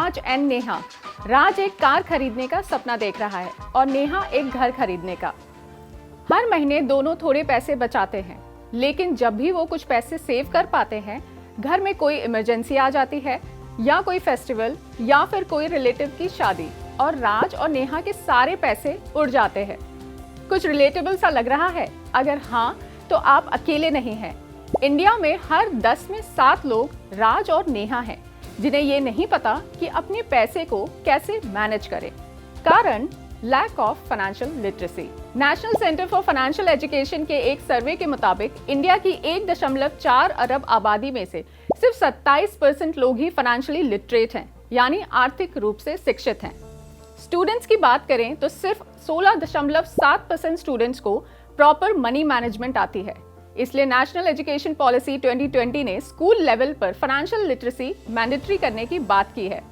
राज and Neha. राज एक car खरीदने का सपना देख रहा है और नेहा एक घर खरीदने का। हर महीने दोनों थोड़े पैसे बचाते हैं, लेकिन जब भी वो कुछ पैसे सेव कर पाते हैं, घर में कोई इमरजेंसी आ जाती है या कोई फेस्टिवल या फिर कोई रिलेटिव की शादी और राज और नेहा के सारे पैसे उड़ जाते हैं। कुछ रिलेटेबल सा लग रहा है? अगर हाँ, तो आप अकेले नहीं हैं। इंडिया में हर 10 में 7 लोग राज और नेहा हैं, जिन्हें ये नहीं पता कि अपने पैसे को कैसे मैनेज करें। कारण lack of financial literacy. National centre for financial education के एक सर्वे के मुताबिक इंडिया की 1.4 अरब आबादी में से सिर्फ 27% लोग ही फाइनेंशियली लिटरेट हैं, यानी आर्थिक रूप से शिक्षित हैं। स्टूडेंट्स की बात करें तो सिर्फ 16.7% स्टूडेंट्स को प्रॉपर मनी मैनेजमेंट आती है। इसलिए नेशनल एजुकेशन पॉलिसी 2020 ने स्कूल लेवल पर फाइनेंशियल लिटरेसी मैंडेटरी करने की बात की है।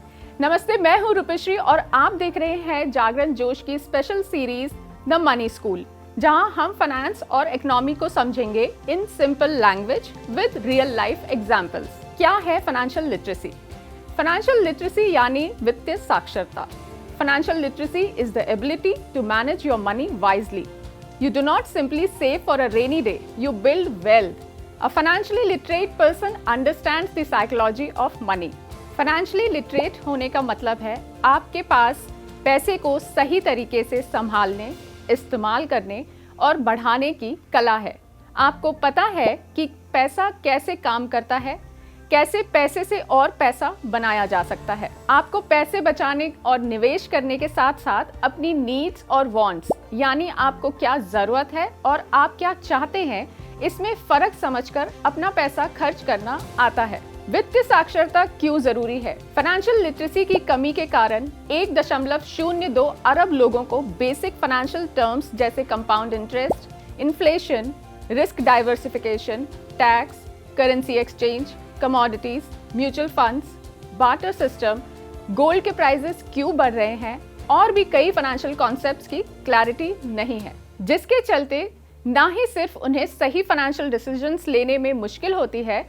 नमस्ते, मैं हूं रूपश्री और आप देख रहे हैं जागरण जोश की special series the money school, जहां हम फाइनेंस और इकोनॉमी को समझेंगे in simple language with real life examples. क्या है फाइनेंशियल लिटरेसी? फाइनेंशियल लिटरेसी यानी वित्तीय साक्षरता। Financial literacy is the ability to manage your money wisely. You do not simply save for a rainy day, you build wealth. A financially literate person understands the psychology of money. Financially literate होने का मतलब है आपके पास पैसे को सही तरीके से संभालने, इस्तेमाल करने और बढ़ाने की कला है। आपको पता है कि पैसा कैसे काम करता है, कैसे पैसे से और पैसा बनाया जा सकता है। आपको पैसे बचाने और निवेश करने के साथ साथ अपनी नीड्स और वांट्स, यानी आपको क्या जरूरत है और आप क्या चाहते हैं, इसमें फर्क समझकर अपना पैसा खर्च करना आता है। वित्तीय साक्षरता क्यों जरूरी है? फाइनेंशियल लिटरेसी की कमी के कारण 1.02 अरब लोगों को बेसिक फाइनेंशियल टर्म्स जैसे compound interest, inflation, risk diversification, tax, currency exchange, commodities, mutual funds, barter system, gold के प्राइसेस क्यों बढ़ रहे हैं और भी कई फाइनेंशियल कॉन्सेप्ट्स की क्लैरिटी नहीं है, जिसके चलते ना ही सिर्फ उन्हें सही फाइनेंशियल डिसीजंस लेने में मुश्किल होती है,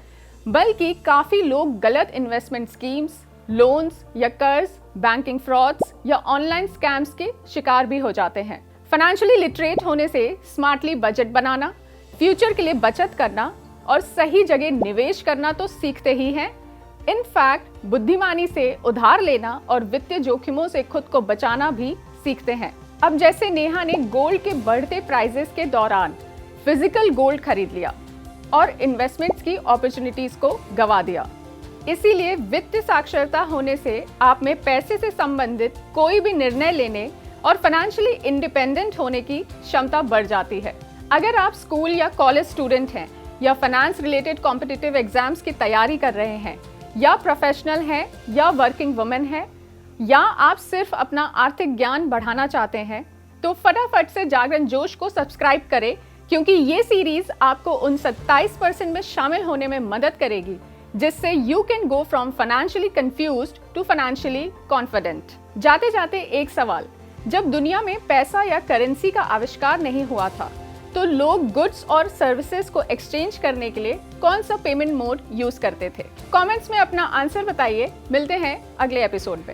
बल्कि काफी लोग गलत इन्वेस्टमेंट स्कीम्स, लोन्स या कर्ज, बैंकिंग फ्रॉड्स या ऑनलाइन स्कैम्स के शिकार भी हो जाते हैं। फाइनेंशियली लिटरेट होने से स्मार्टली बजट बनाना, फ्यूचर के लिए बचत करना और सही जगह निवेश करना तो सीखते ही हैं। इनफैक्ट बुद्धिमानी से उधार लेना और वित्तीय जोखिमों से खुद को बचाना भी सीखते हैं। अब जैसे नेहा ने गोल्ड के बढ़ते प्राइसेस के दौरान फिजिकल गोल्ड खरीद लिया और इन्वेस्टमेंट्स की अपॉर्चुनिटीज को गवा दिया। इसीलिए वित्तीय साक्षरता होने से आप में पैसे से संबंधित कोई भी निर्णय लेने और फाइनेंशियली इंडिपेंडेंट होने की क्षमता बढ़ जाती है। अगर आप स्कूल या कॉलेज स्टूडेंट हैं या फाइनेंस रिलेटेड कॉम्पिटिटिव एग्जाम्स की तैयारी कर रहे हैं, या प्रोफेशनल हैं या वर्किंग वुमेन हैं, या आप सिर्फ अपना आर्थिक ज्ञान बढ़ाना चाहते हैं, तो फटाफट से जागरण जोश को सब्सक्राइब करें, क्योंकि ये सीरीज आपको उन 27% में शामिल होने में मदद करेगी, जिससे you can go from financially confused to financially confident. जाते जाते एक सवाल, जब दुनिया में पैसा या करेंसी का आविष्कार नहीं हुआ था, तो लोग गुड्स और सर्विसेज को एक्सचेंज करने के लिए कौन सा पेमेंट मोड यूज करते थे? कमेंट्स में अपना आंसर बताइए। मिलते हैं अगले एपिसोड में।